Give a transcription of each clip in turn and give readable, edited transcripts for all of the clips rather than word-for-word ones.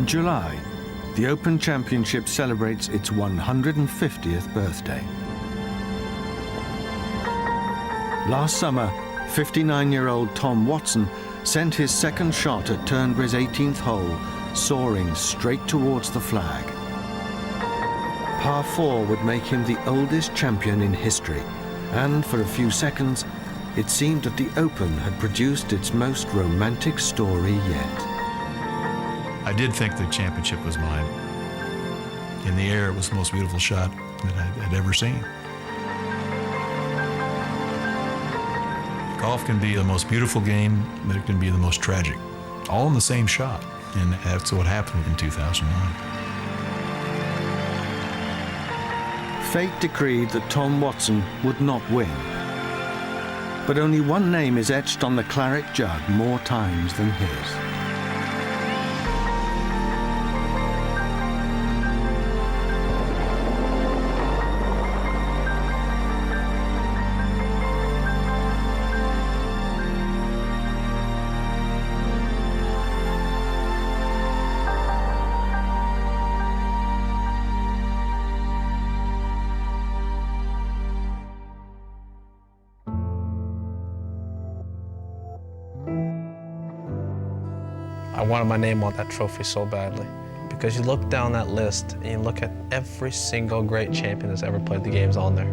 In July, the Open Championship celebrates its 150th birthday. Last summer, 59-year-old Tom Watson sent his second shot at Turnberry's 18th hole, soaring straight towards the flag. Par 4 would make him the oldest champion in history, and for a few seconds, it seemed that the Open had produced its most romantic story yet. I did think the championship was mine. In the air, it was the most beautiful shot that I'd ever seen. Golf can be the most beautiful game, but it can be the most tragic. All in the same shot, and that's what happened in 2009. Fate decreed that Tom Watson would not win. But only one name is etched on the claret jug more times than his. I wanted my name on that trophy so badly, because you look down that list and you look at every single great champion that's ever played the games on there.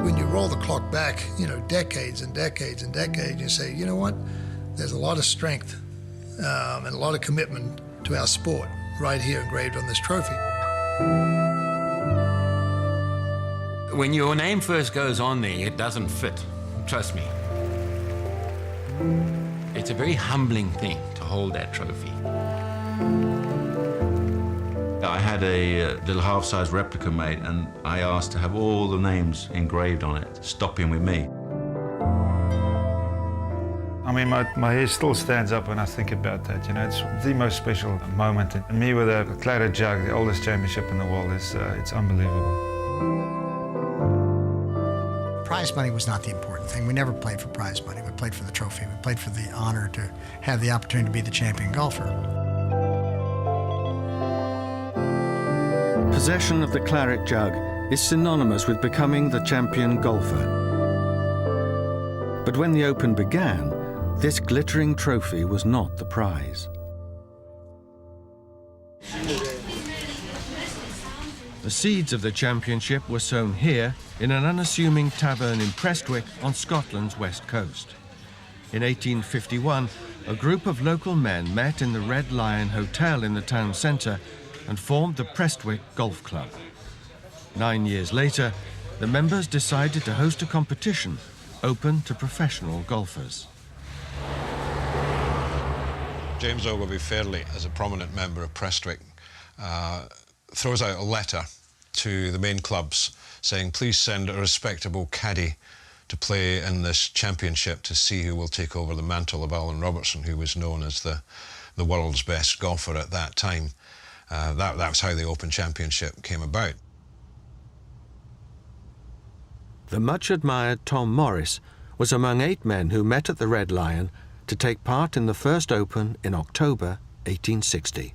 When you roll the clock back, decades and decades and decades, you say, you know what? There's a lot of strength and a lot of commitment to our sport right here engraved on this trophy. When your name first goes on there, it doesn't fit. Trust me. It's a very humbling thing to hold that trophy. I had a little half-size replica made, and I asked to have all the names engraved on it, stopping with me. I mean, my hair still stands up when I think about that. It's the most special moment. And me with a claret jug, the oldest championship in the world, it's unbelievable. Prize money was not the important thing. We never played for prize money. We played for the trophy. We played for the honor to have the opportunity to be the champion golfer. Possession of the claret jug is synonymous with becoming the champion golfer. But when the Open began, this glittering trophy was not the prize. The seeds of the championship were sown here in an unassuming tavern in Prestwick on Scotland's west coast. In 1851, a group of local men met in the Red Lion Hotel in the town centre and formed the Prestwick Golf Club. 9 years later, the members decided to host a competition open to professional golfers. James Ogilvy Fairley, as a prominent member of Prestwick, throws out a letter to the main clubs saying, please send a respectable caddy to play in this championship to see who will take over the mantle of Alan Robertson, who was known as the world's best golfer at that time. That was how the Open Championship came about. The much-admired Tom Morris was among 8 men who met at the Red Lion to take part in the first Open in October 1860.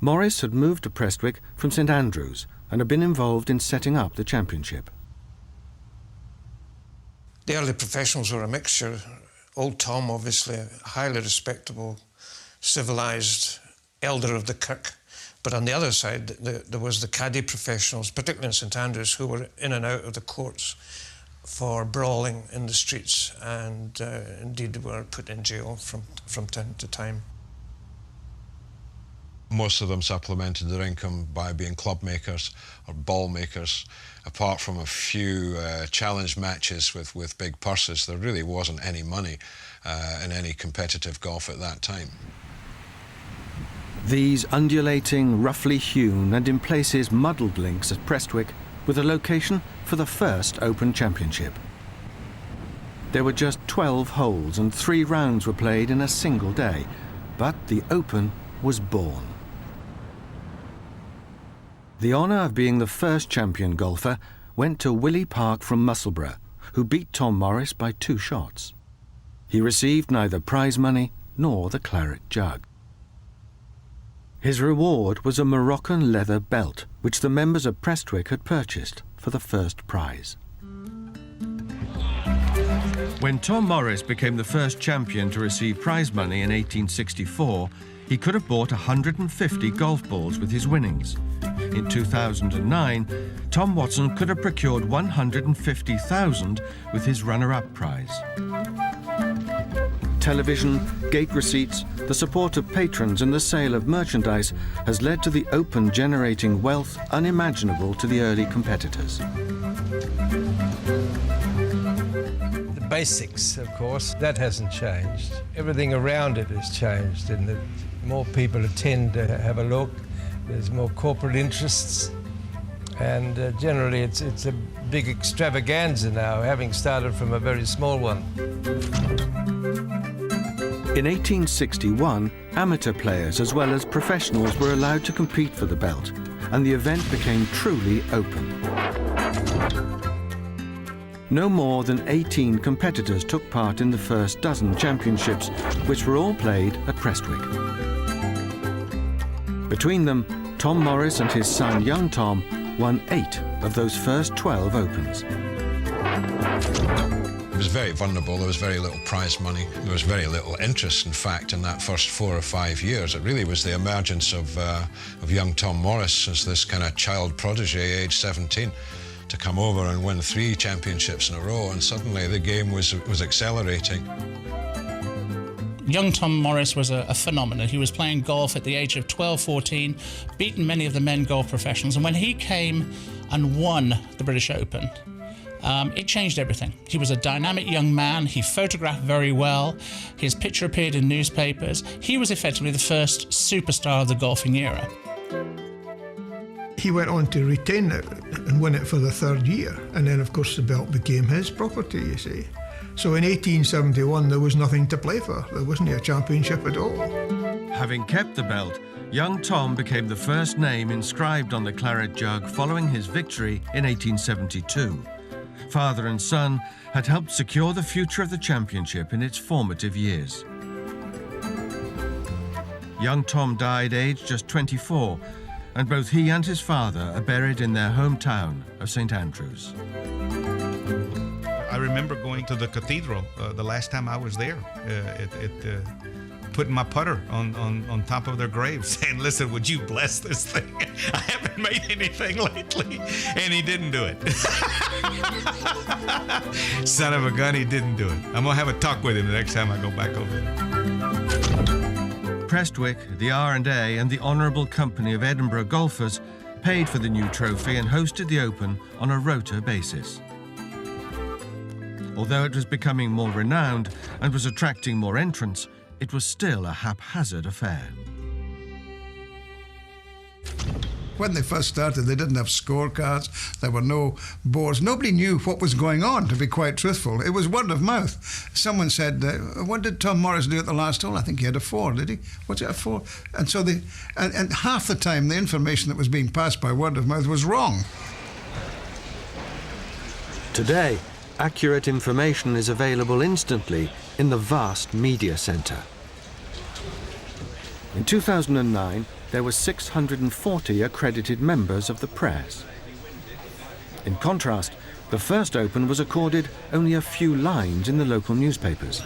Morris had moved to Prestwick from St Andrews and had been involved in setting up the championship. The early professionals were a mixture. Old Tom, obviously, a highly respectable, civilised elder of the kirk. But on the other side, there was the caddy professionals, particularly in St Andrews, who were in and out of the courts for brawling in the streets and indeed were put in jail from time to time. Most of them supplemented their income by being club makers or ball makers. Apart from a few challenge matches with big purses, there really wasn't any money in any competitive golf at that time. These undulating, roughly hewn and in places muddled links at Prestwick were the location for the first Open Championship. There were just 12 holes and 3 rounds were played in a single day, but the Open was born. The honour of being the first champion golfer went to Willie Park from Musselburgh, who beat Tom Morris by 2 shots. He received neither prize money nor the claret jug. His reward was a Moroccan leather belt, which the members of Prestwick had purchased for the first prize. When Tom Morris became the first champion to receive prize money in 1864, he could have bought 150 golf balls with his winnings. In 2009, Tom Watson could have procured 150,000 with his runner-up prize. Television, gate receipts, the support of patrons and the sale of merchandise has led to the Open generating wealth unimaginable to the early competitors. The basics, of course, that hasn't changed. Everything around it has changed in that more people attend to have a look, there's more corporate interests, and generally it's a big extravaganza now, having started from a very small one. In 1861, amateur players as well as professionals were allowed to compete for the belt, and the event became truly open. No more than 18 competitors took part in the first dozen championships, which were all played at Prestwick. Between them, Tom Morris and his son young Tom won 8 of those first 12 Opens. It was very vulnerable. There was very little prize money. There was very little interest, in fact, in that first 4 or 5 years. It really was the emergence of young Tom Morris as this kind of child prodigy, age 17, to come over and win 3 championships in a row, and suddenly the game was accelerating. Young Tom Morris was a phenomenon. He was playing golf at the age of 12, 14, beaten many of the men golf professionals, and when he came and won the British Open, it changed everything. He was a dynamic young man. He photographed very well. His picture appeared in newspapers. He was effectively the first superstar of the golfing era. He went on to retain it and win it for the 3rd year. And then, of course, the belt became his property, you see. So in 1871, there was nothing to play for. There wasn't a championship at all. Having kept the belt, young Tom became the first name inscribed on the claret jug following his victory in 1872. Father and son had helped secure the future of the championship in its formative years. Young Tom died aged just 24, and both he and his father are buried in their hometown of St. Andrews. I remember going to the cathedral the last time I was there, putting my putter on top of their grave, saying, "Listen, would you bless this thing? I haven't made anything lately." And he didn't do it. Son of a gun, he didn't do it. I'm gonna have a talk with him the next time I go back over there. Prestwick, the R&A and the Honourable Company of Edinburgh Golfers paid for the new trophy and hosted the Open on a rota basis. Although it was becoming more renowned and was attracting more entrants, it was still a haphazard affair. When they first started, they didn't have scorecards. There were no boards. Nobody knew what was going on, to be quite truthful. It was word of mouth. Someone said, what did Tom Morris do at the last hole? I think he had a 4, did he? Was it a 4? And so and half the time, the information that was being passed by word of mouth was wrong. Today, accurate information is available instantly in the vast media centre. In 2009, there were 640 accredited members of the press. In contrast, the first Open was accorded only a few lines in the local newspapers.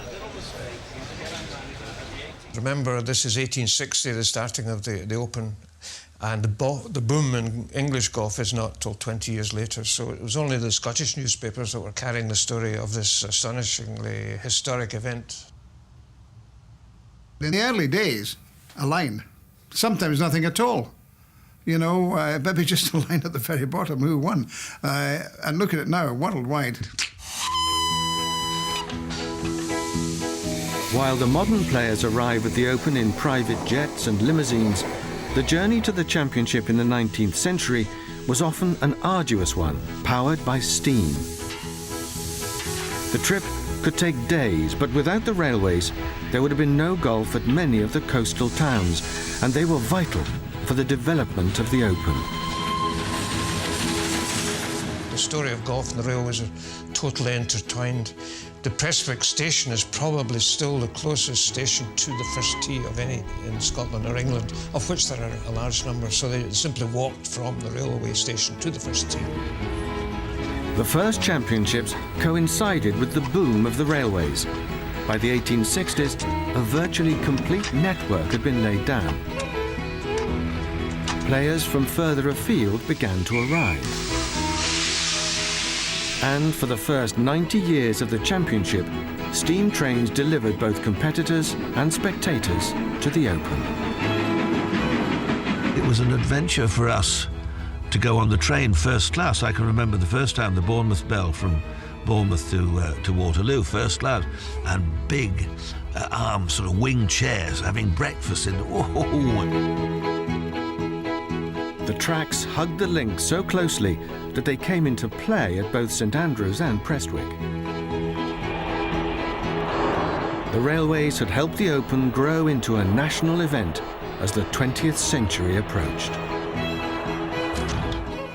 Remember, this is 1860, the starting of the Open, and the boom in English golf is not till 20 years later, so it was only the Scottish newspapers that were carrying the story of this astonishingly historic event. In the early days, a line. Sometimes nothing at all. You know, maybe just a line at the very bottom, who won. And look at it now, worldwide. While the modern players arrive at the Open in private jets and limousines, the journey to the championship in the 19th century was often an arduous one, powered by steam. The trip could take days, but without the railways, there would have been no golf at many of the coastal towns, and they were vital for the development of the Open. The story of golf and the railways are totally intertwined. The Prestwick station is probably still the closest station to the first tee of any in Scotland or England, of which there are a large number, so they simply walked from the railway station to the first tee. The first championships coincided with the boom of the railways. By the 1860s, a virtually complete network had been laid down. Players from further afield began to arrive. And for the first 90 years of the championship, steam trains delivered both competitors and spectators to the Open. It was an adventure for us to go on the train first class. I can remember the first time the Bournemouth Bell from Bournemouth to Waterloo, first class, and big arm sort of wing chairs, having breakfast in. The tracks hugged the links so closely that they came into play at both St Andrews and Prestwick. The railways had helped the Open grow into a national event as the 20th century approached.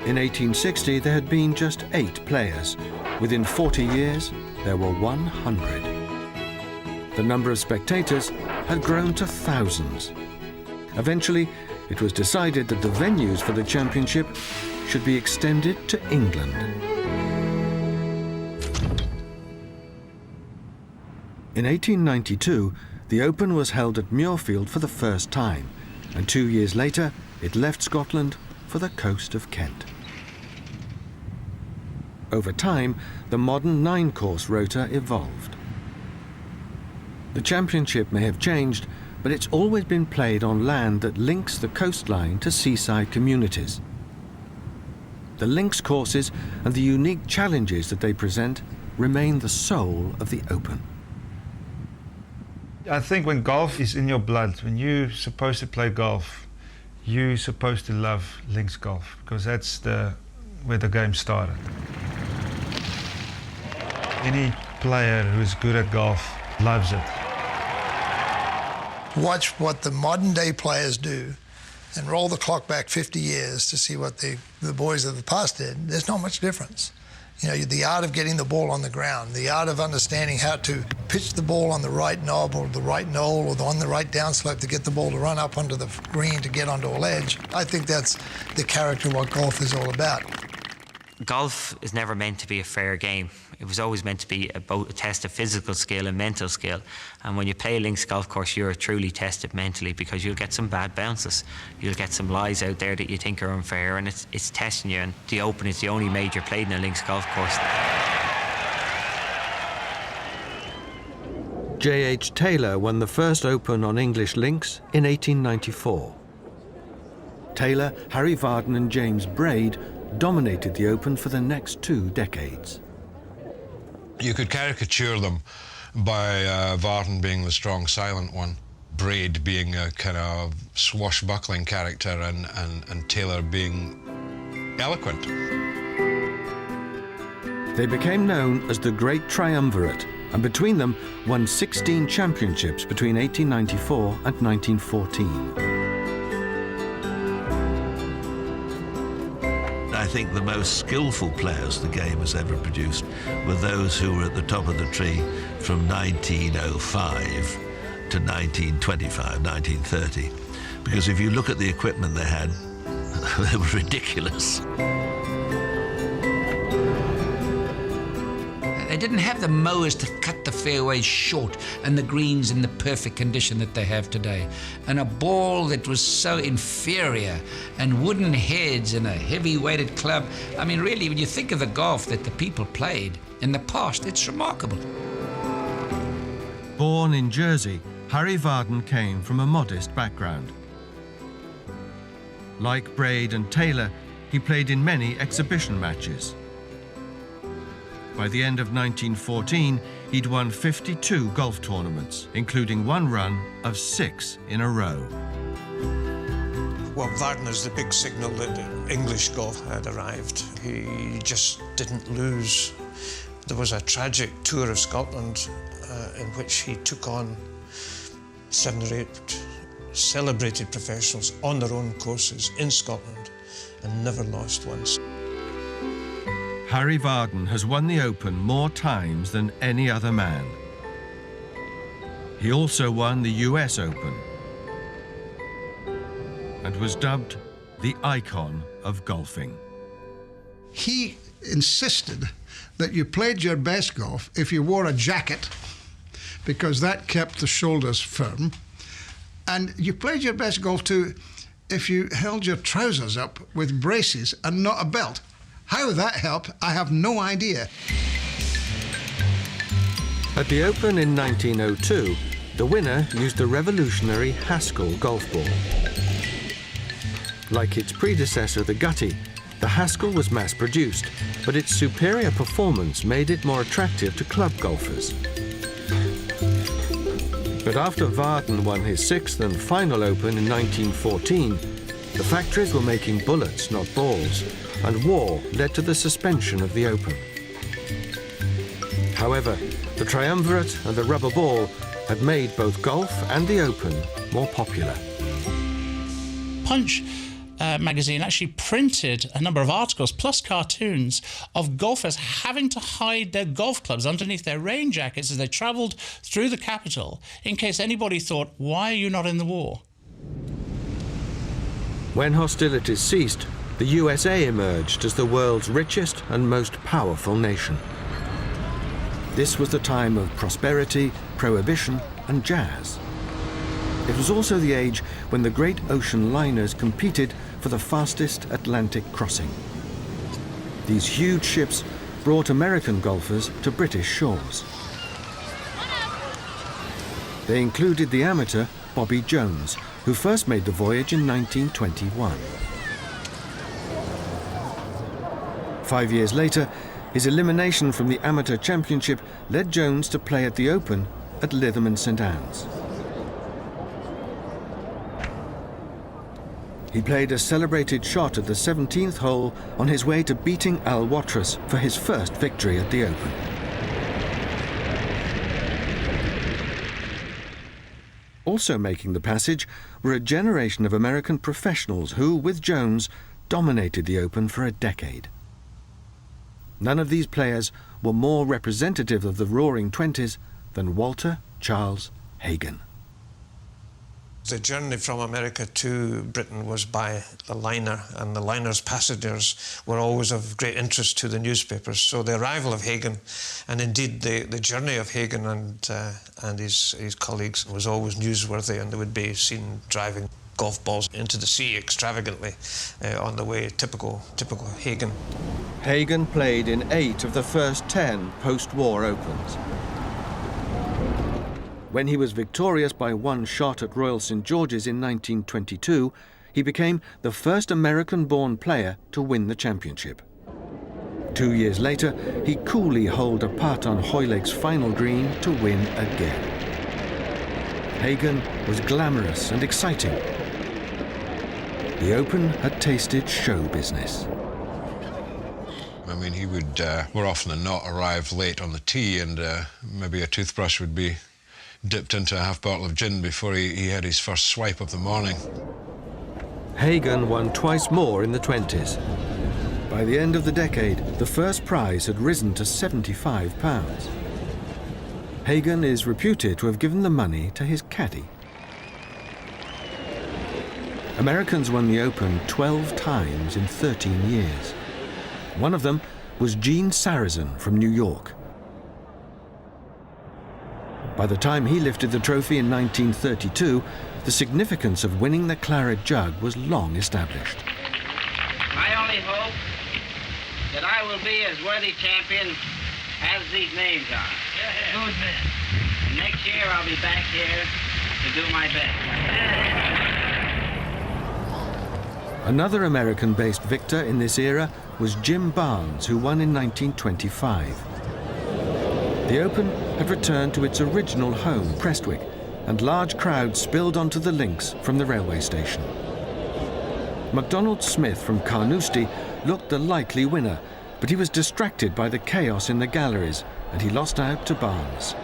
In 1860, there had been just 8 players. Within 40 years, there were 100. The number of spectators had grown to thousands. Eventually, it was decided that the venues for the championship should be extended to England. In 1892, the Open was held at Muirfield for the first time, and 2 years later, it left Scotland for the coast of Kent. Over time, the modern 9-course rota evolved. The championship may have changed, but it's always been played on land that links the coastline to seaside communities. The links courses and the unique challenges that they present remain the soul of the Open. I think when golf is in your blood, when you're supposed to play golf, you're supposed to love links golf, because that's where the game started. Any player who's good at golf loves it. Watch what the modern day players do and roll the clock back 50 years to see what the boys of the past did. There's not much difference. You know, the art of getting the ball on the ground, the art of understanding how to pitch the ball on the right knob or the right knoll or on the right downslope to get the ball to run up onto the green to get onto a ledge. I think that's the character of what golf is all about. Golf is never meant to be a fair game. It was always meant to be a test of physical skill and mental skill. And when you play a links golf course, you're truly tested mentally, because you'll get some bad bounces. You'll get some lies out there that you think are unfair, and it's testing you. And the Open is the only major played in a links golf course. J.H. Taylor won the first Open on English links in 1894. Taylor, Harry Vardon and James Braid dominated the Open for the next 2 decades. You could caricature them by Vardon being the strong, silent one, Braid being a kind of swashbuckling character, and Taylor being eloquent. They became known as the Great Triumvirate, and between them won 16 championships between 1894 and 1914. I think the most skillful players the game has ever produced were those who were at the top of the tree from 1905 to 1925, 1930. Because if you look at the equipment they had, they were ridiculous. They didn't have the mowers to cut the fairways short and the greens in the perfect condition that they have today. And a ball that was so inferior, and wooden heads and a heavy-weighted club. I mean, really, when you think of the golf that the people played in the past, it's remarkable. Born in Jersey, Harry Vardon came from a modest background. Like Braid and Taylor, he played in many exhibition matches. By the end of 1914, he'd won 52 golf tournaments, including one run of 6 in a row. Well, Vardon is the big signal that English golf had arrived. He just didn't lose. There was a tragic tour of Scotland in which he took on 7 or 8 celebrated professionals on their own courses in Scotland and never lost once. Harry Vardon has won the Open more times than any other man. He also won the US Open and was dubbed the icon of golfing. He insisted that you played your best golf if you wore a jacket, because that kept the shoulders firm, and you played your best golf too if you held your trousers up with braces and not a belt. How that helped, I have no idea. At the Open in 1902, the winner used the revolutionary Haskell golf ball. Like its predecessor, the Gutty, the Haskell was mass-produced, but its superior performance made it more attractive to club golfers. But after Vardon won his 6th and final Open in 1914, the factories were making bullets, not balls, and war led to the suspension of the Open. However, the triumvirate and the rubber ball had made both golf and the Open more popular. Punch magazine actually printed a number of articles plus cartoons of golfers having to hide their golf clubs underneath their rain jackets as they travelled through the capital in case anybody thought, why are you not in the war? When hostilities ceased, the USA emerged as the world's richest and most powerful nation. This was the time of prosperity, prohibition, and jazz. It was also the age when the great ocean liners competed for the fastest Atlantic crossing. These huge ships brought American golfers to British shores. They included the amateur Bobby Jones, who first made the voyage in 1921. 5 years later, his elimination from the Amateur Championship led Jones to play at the Open at Lytham and St Anne's. He played a celebrated shot at the 17th hole on his way to beating Al Watrous for his first victory at the Open. Also making the passage were a generation of American professionals who, with Jones, dominated the Open for a decade. None of these players were more representative of the Roaring Twenties than Walter Charles Hagen. The journey from America to Britain was by the liner, and the liner's passengers were always of great interest to the newspapers. So the arrival of Hagen, and indeed the journey of Hagen and his colleagues, was always newsworthy, and they would be seen driving golf balls into the sea extravagantly on the way, typical Hagen. Hagen played in 8 of the first 10 post-war Opens. When he was victorious by 1 shot at Royal St George's in 1922, he became the first American-born player to win the championship. 2 years later, he coolly holed a putt on Hoylake final green to win again. Hagen was glamorous and exciting. The Open had tasted show business. I mean, he would more often than not arrive late on the tee, and maybe a toothbrush would be dipped into a half bottle of gin before he had his first swipe of the morning. Hagen won twice more in the 20s. By the end of the decade, the first prize had risen to £75. Hagen is reputed to have given the money to his caddy. Americans won the Open 12 times in 13 years. One of them was Gene Sarazen from New York. By the time he lifted the trophy in 1932, the significance of winning the Claret Jug was long established. I only hope that I will be as worthy champion as these names are. Good man. And next year I'll be back here to do my best. Another American-based victor in this era was Jim Barnes, who won in 1925. The Open had returned to its original home, Prestwick, and large crowds spilled onto the links from the railway station. MacDonald Smith from Carnoustie looked the likely winner, but he was distracted by the chaos in the galleries, and he lost out to Barnes.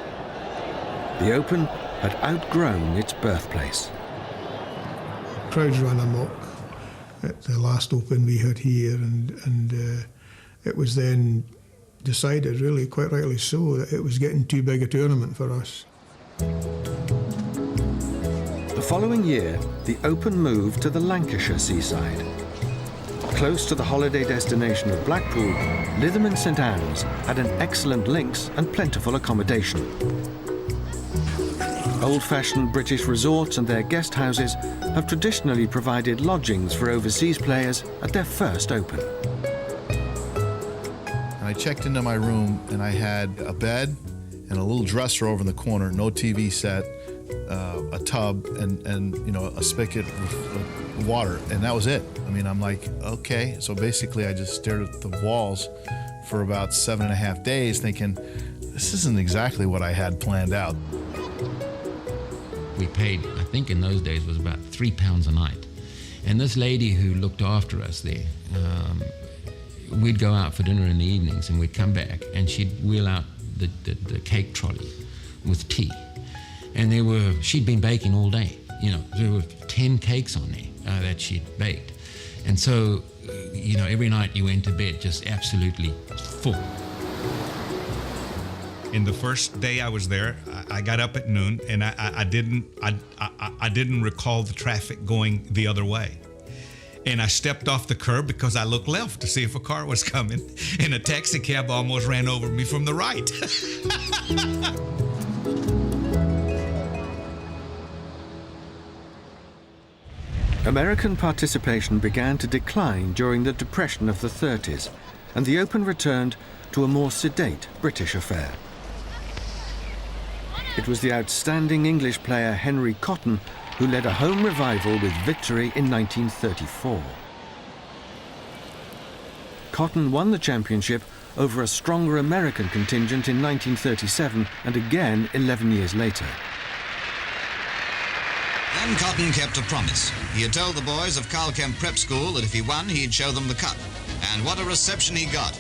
The Open had outgrown its birthplace. Crowds ran amok at the last Open we had here, and It was then decided, really, quite rightly so, that it was getting too big a tournament for us. The following year, the Open moved to the Lancashire seaside. Close to the holiday destination of Blackpool, Lytham and St Anne's had an excellent links and plentiful accommodation. Old-fashioned British resorts and their guest houses have traditionally provided lodgings for overseas players at their first Open. I checked into my room and I had a bed and a little dresser over in the corner, no TV set, a tub, and you know, a spigot with water, and that was it. I mean, I'm like, okay. So basically I just stared at the walls for about 7.5 days thinking, this isn't exactly what I had planned out. We paid, I think in those days, was about £3 a night. And this lady who looked after us there, we'd go out for dinner in the evenings and we'd come back and she'd wheel out the cake trolley with tea. And she'd been baking all day. You know, there were 10 cakes on there that she'd baked. And so, you know, every night you went to bed just absolutely full. In the first day I was there, I got up at noon and I didn't recall the traffic going the other way. And I stepped off the curb because I looked left to see if a car was coming, and a taxi cab almost ran over me from the right. American participation began to decline during the Depression of the 30s, and the Open returned to a more sedate British affair. It was the outstanding English player Henry Cotton who led a home revival with victory in 1934. Cotton won the championship over a stronger American contingent in 1937 and again 11 years later. And Cotton kept a promise. He had told the boys of Carl Kemp Prep School that if he won, he'd show them the cup. And what a reception he got.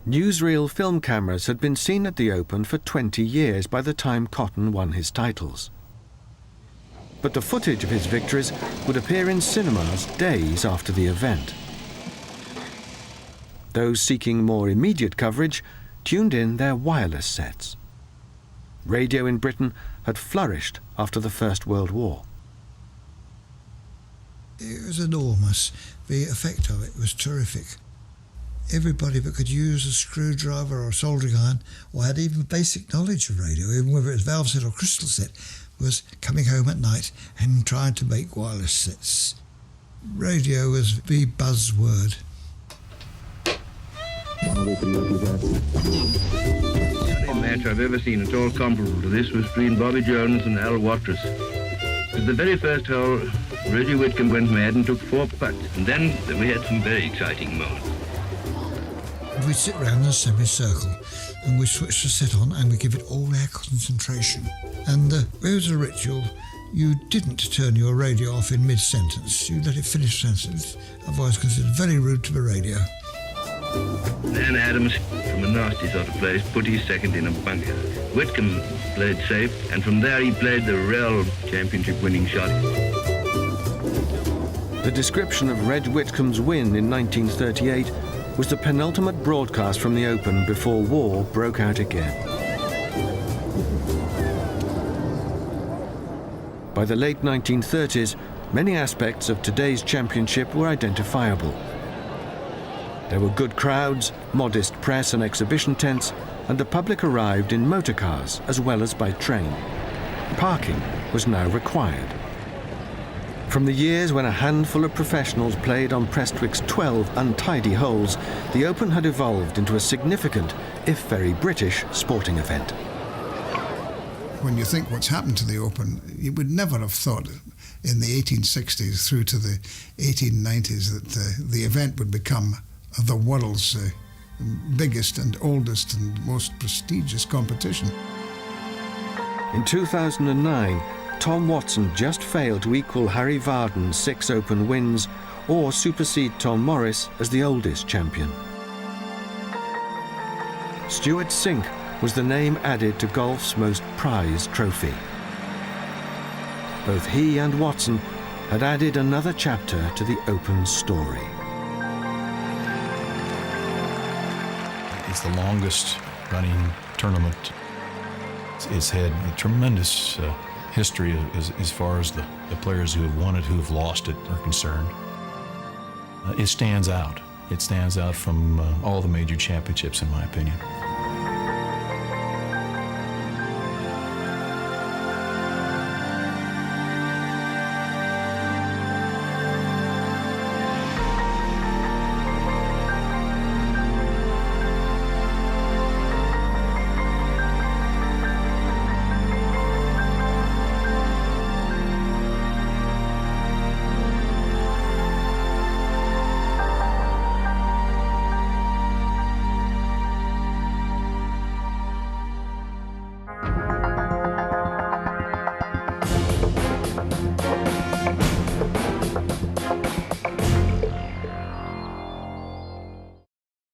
Newsreel film cameras had been seen at the Open for 20 years by the time Cotton won his titles. But the footage of his victories would appear in cinemas days after the event. Those seeking more immediate coverage tuned in their wireless sets. Radio in Britain had flourished after the First World War. It was enormous. The effect of it was terrific. Everybody that could use a screwdriver or a soldering iron or had even basic knowledge of radio, even whether it was valve set or crystal set, was coming home at night and trying to make wireless sets. Radio was the buzzword. The only match I've ever seen at all comparable to this was between Bobby Jones and Al Watrous. At the very first hole, Reggie Whitcomb went mad and took 4 putts, and then we had some very exciting moments. We'd sit round in a semicircle and we'd switch the set on and we'd give it all our concentration. And there was a ritual. You didn't turn your radio off in mid-sentence. You let it finish the sentence, otherwise considered very rude to the radio. Then Adams, from a nasty sort of place, put his second in a bunker. Whitcomb played safe, and from there he played the real championship-winning shot. The description of Reg Whitcomb's win in 1938 was the penultimate broadcast from the Open before war broke out again. By the late 1930s, many aspects of today's championship were identifiable. There were good crowds, modest press and exhibition tents, and the public arrived in motor cars as well as by train. Parking was now required. From the years when a handful of professionals played on Prestwick's 12 untidy holes, the Open had evolved into a significant, if very British, sporting event. When you think what's happened to the Open, you would never have thought in the 1860s through to the 1890s that the event would become the world's biggest and oldest and most prestigious competition. In 2009, Tom Watson just failed to equal Harry Vardon's 6 Open wins or supersede Tom Morris as the oldest champion. Stuart Sink was the name added to golf's most prized trophy. Both he and Watson had added another chapter to the Open story. It's the longest running tournament. It's had a tremendous history as far as the players who have won it, who have lost it are concerned. It stands out. It stands out from all the major championships, in my opinion.